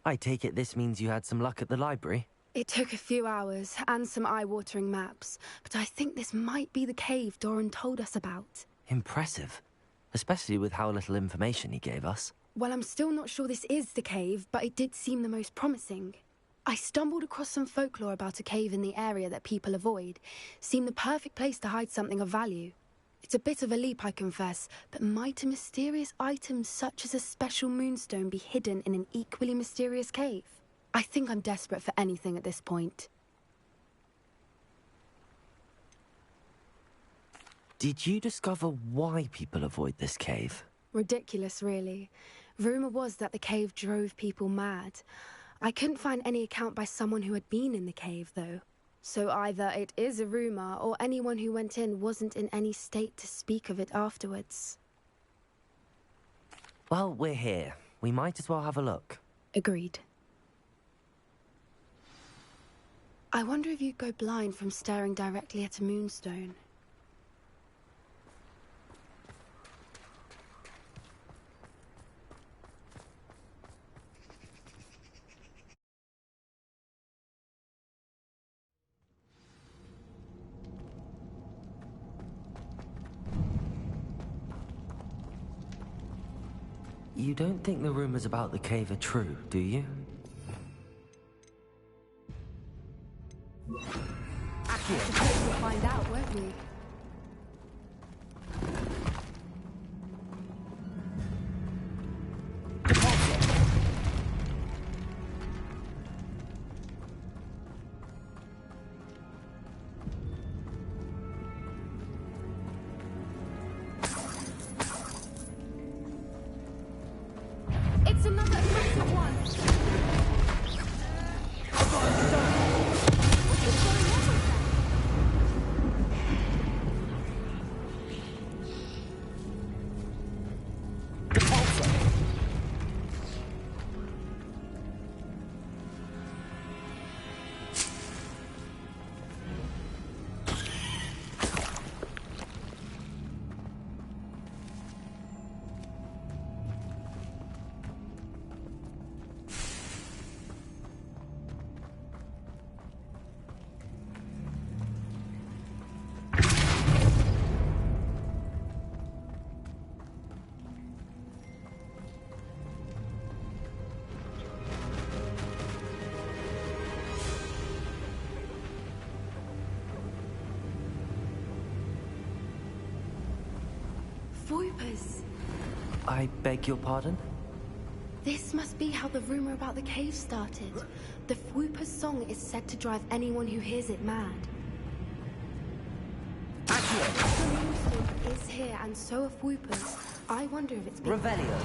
I take it this means you had some luck at the library? It took a few hours and some eye-watering maps, but I think this might be the cave Doran told us about. Impressive. Especially with how little information he gave us. Well, I'm still not sure this is the cave, but it did seem the most promising. I stumbled across some folklore about a cave in the area that people avoid. Seemed the perfect place to hide something of value. It's a bit of a leap, I confess, but might a mysterious item such as a special moonstone be hidden in an equally mysterious cave? I think I'm desperate for anything at this point. Did you discover why people avoid this cave? Ridiculous, really. Rumor was that the cave drove people mad. I couldn't find any account by someone who had been in the cave, though. So either it is a rumor, or anyone who went in wasn't in any state to speak of it afterwards. Well, we're here. We might as well have a look. Agreed. I wonder if you'd go blind from staring directly at a moonstone. You don't think the rumors about the cave are true, do you? I suppose we'll find out, won't we? It's another massive one! What's going on with that? Voipers. I beg your pardon? This must be how the rumor about the cave started. The Fwooper's song is said to drive anyone who hears it mad. The moonstone is here, and so are Fwoopers. I wonder if it's been... Revelio.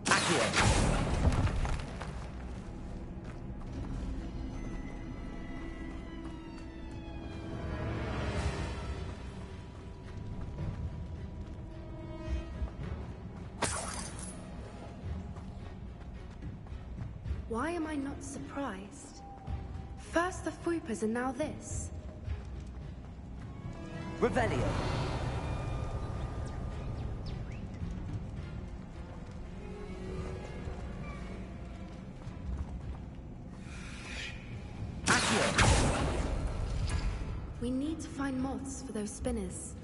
Accio. Why am I not surprised? First the Fwoopers and now this. Revelio. Accio. We need to find moths for those spinners.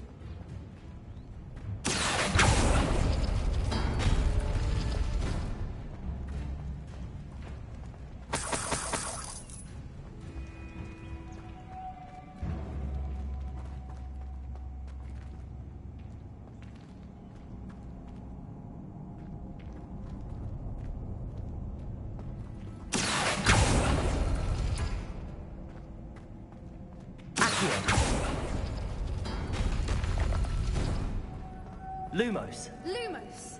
Lumos. Lumos!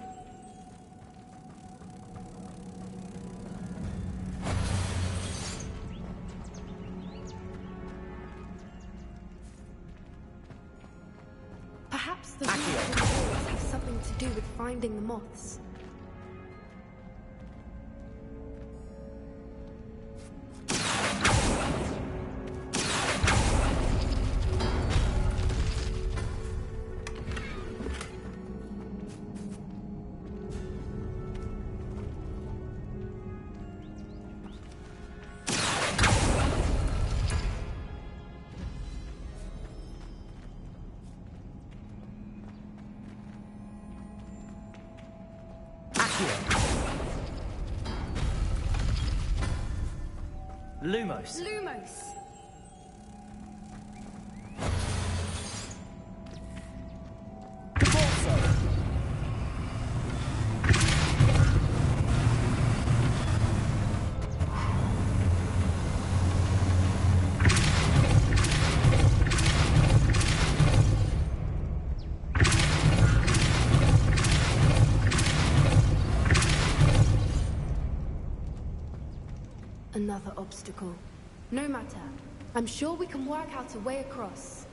Perhaps the Lumos have something to do with finding the moths. Lumos. Lumos! Another obstacle. No matter. I'm sure we can work out a way across.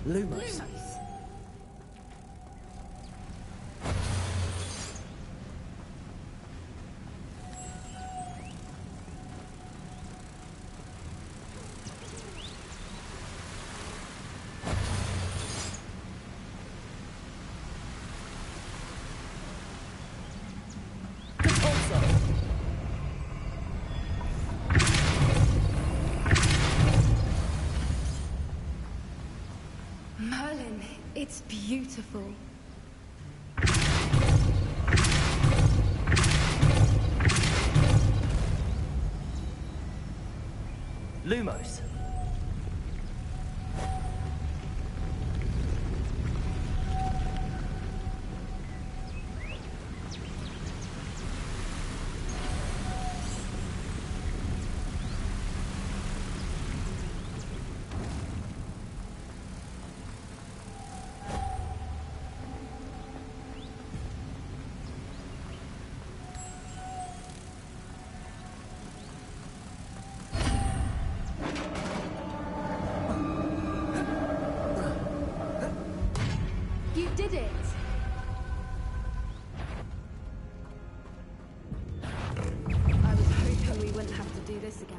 Lumos. Merlin, it's beautiful. Lumos. You did it! I was hoping we wouldn't have to do this again.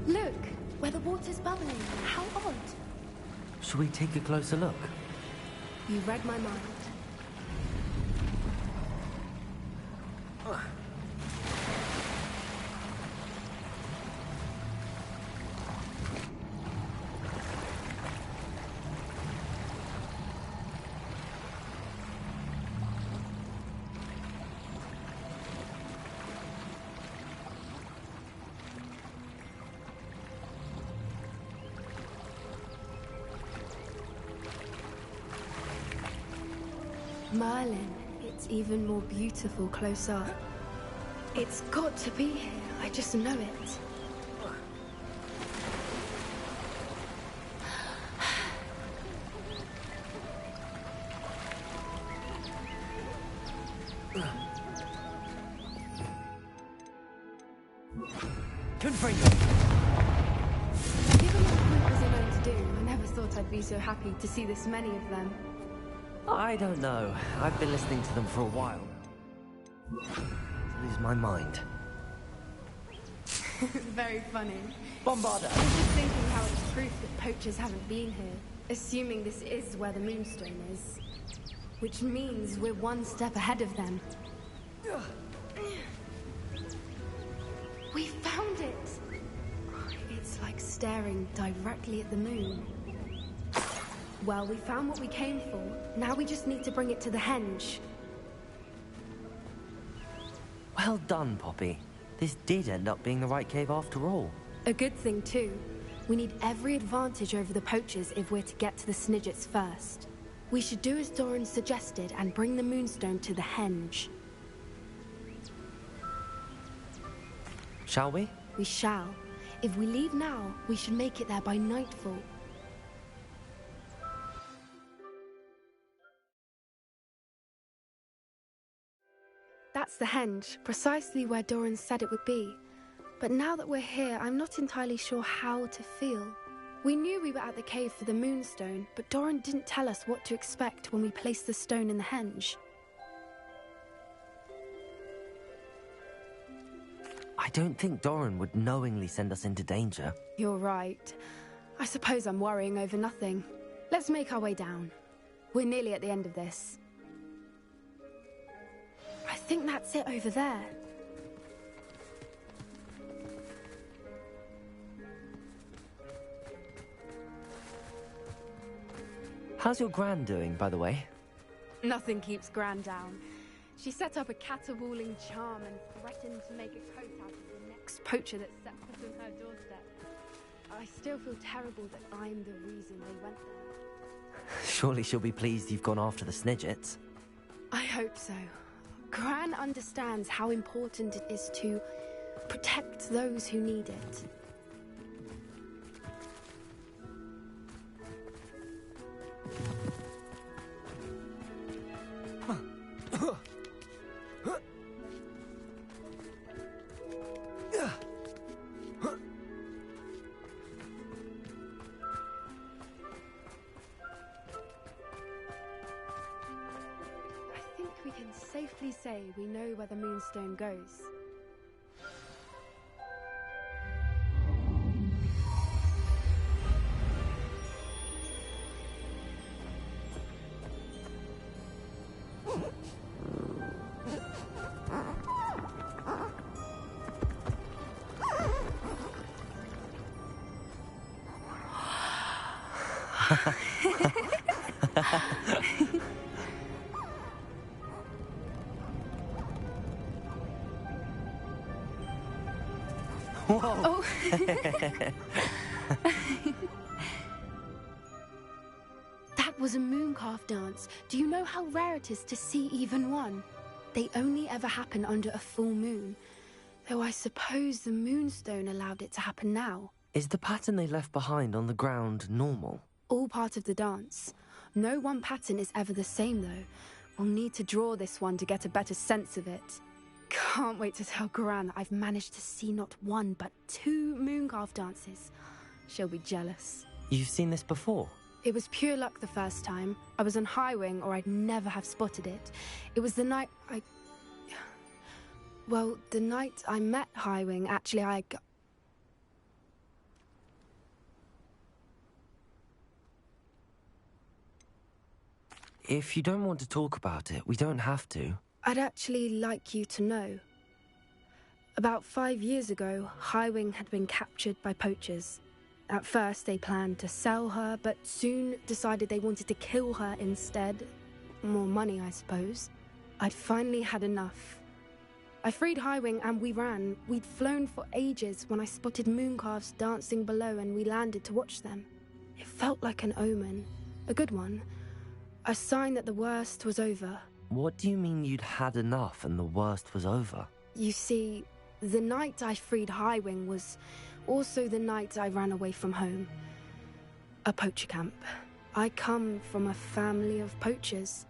Look, where the water's bubbling. How odd. Shall we take a closer look? You read my mind. Merlin, it's even more beautiful close up. It's got to be here. I just know it. Confirm. Given what Group was known to do, I never thought I'd be so happy to see this many of them. I don't know. I've been listening to them for a while now. I lose my mind. Very funny. Bombarda! I was just thinking how it's proof that poachers haven't been here, assuming this is where the Moonstone is. Which means we're one step ahead of them. We found it! It's like staring directly at the moon. Well, we found what we came for. Now we just need to bring it to the henge. Well done, Poppy. This did end up being the right cave after all. A good thing, too. We need every advantage over the poachers if we're to get to the Snidgets first. We should do as Doran suggested and bring the Moonstone to the henge. Shall we? We shall. If we leave now, we should make it there by nightfall. That's the henge, precisely where Doran said it would be. But now that we're here, I'm not entirely sure how to feel. We knew we were at the cave for the moonstone, but Doran didn't tell us what to expect when we placed the stone in the henge. I don't think Doran would knowingly send us into danger. You're right. I suppose I'm worrying over nothing. Let's make our way down. We're nearly at the end of this. I think that's it over there. How's your gran doing, by the way? Nothing keeps Gran down. She set up a caterwauling charm and threatened to make a coat out of the next poacher that set foot on her doorstep. I still feel terrible that I'm the reason they went there. Surely she'll be pleased you've gone after the Snidgets. I hope so. Gran understands how important it is to protect those who need it. We can safely say we know where the moonstone goes. Whoa! Oh. That was a mooncalf dance. Do you know how rare it is to see even one? They only ever happen under a full moon. Though I suppose the moonstone allowed it to happen now. Is the pattern they left behind on the ground normal? All part of the dance. No one pattern is ever the same, though. We'll need to draw this one to get a better sense of it. Can't wait to tell Gran that I've managed to see not one, but 2 mooncalf dances. She'll be jealous. You've seen this before? It was pure luck the first time. I was on Highwing, or I'd never have spotted it. It was the night Well, the night I met Highwing, actually, If you don't want to talk about it, we don't have to. I'd actually like you to know. About 5 years ago, Highwing had been captured by poachers. At first, they planned to sell her, but soon decided they wanted to kill her instead. More money, I suppose. I'd finally had enough. I freed Highwing and we ran. We'd flown for ages when I spotted mooncalves dancing below and we landed to watch them. It felt like an omen. A good one. A sign that the worst was over. What do you mean you'd had enough and the worst was over? You see, the night I freed Highwing was also the night I ran away from home. A poacher camp. I come from a family of poachers.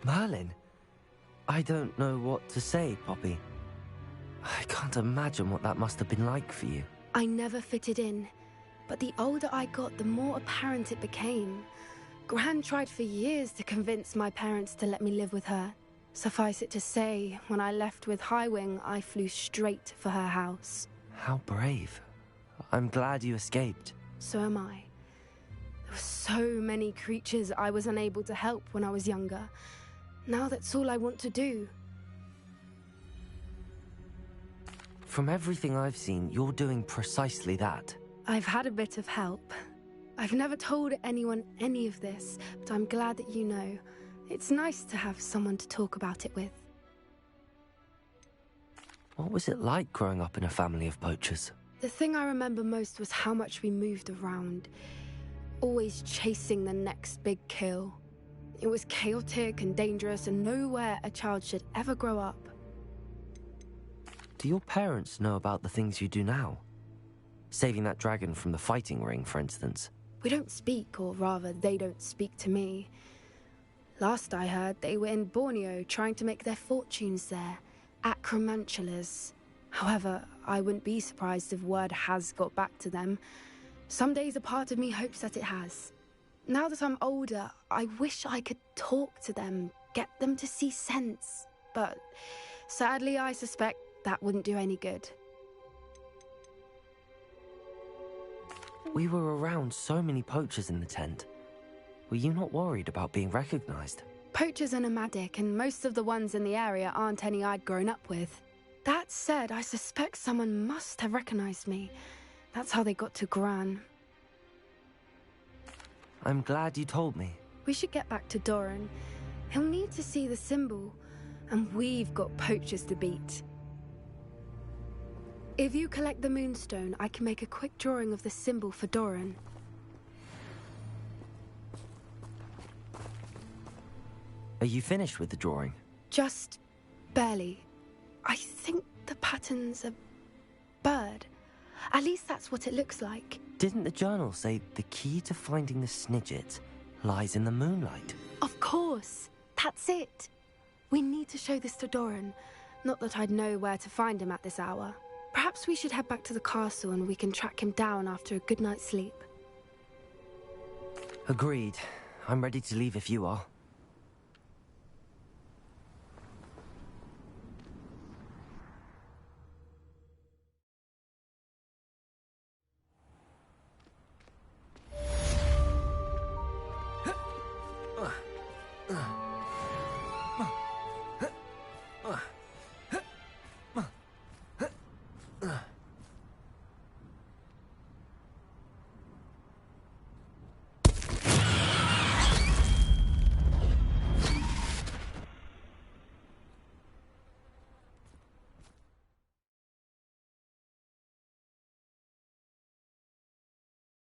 Merlin? I don't know what to say, Poppy. I can't imagine what that must have been like for you. I never fitted in, but the older I got, the more apparent it became. Gran tried for years to convince my parents to let me live with her. Suffice it to say, when I left with Highwing, I flew straight for her house. How brave. I'm glad you escaped. So am I. There were so many creatures I was unable to help when I was younger. Now that's all I want to do. From everything I've seen, you're doing precisely that. I've had a bit of help. I've never told anyone any of this, but I'm glad that you know. It's nice to have someone to talk about it with. What was it like growing up in a family of poachers? The thing I remember most was how much we moved around, always chasing the next big kill. It was chaotic and dangerous and nowhere a child should ever grow up. Do your parents know about the things you do now? Saving that dragon from the fighting ring, for instance. We don't speak, or rather, they don't speak to me. Last I heard, they were in Borneo trying to make their fortunes there, at Cromantulas. However, I wouldn't be surprised if word has got back to them. Some days a part of me hopes that it has. Now that I'm older, I wish I could talk to them, get them to see sense. But sadly, I suspect that wouldn't do any good. We were around so many poachers in the tent. Were you not worried about being recognized? Poachers are nomadic, and most of the ones in the area aren't any I'd grown up with. That said, I suspect someone must have recognized me. That's how they got to Gran. I'm glad you told me. We should get back to Doran. He'll need to see the symbol, and we've got poachers to beat. If you collect the moonstone, I can make a quick drawing of the symbol for Doran. Are you finished with the drawing? Just barely. I think the pattern's a bird. At least that's what it looks like. Didn't the journal say the key to finding the Snidget lies in the moonlight? Of course. That's it. We need to show this to Doran. Not that I'd know where to find him at this hour. Perhaps we should head back to the castle and we can track him down after a good night's sleep. Agreed. I'm ready to leave if you are.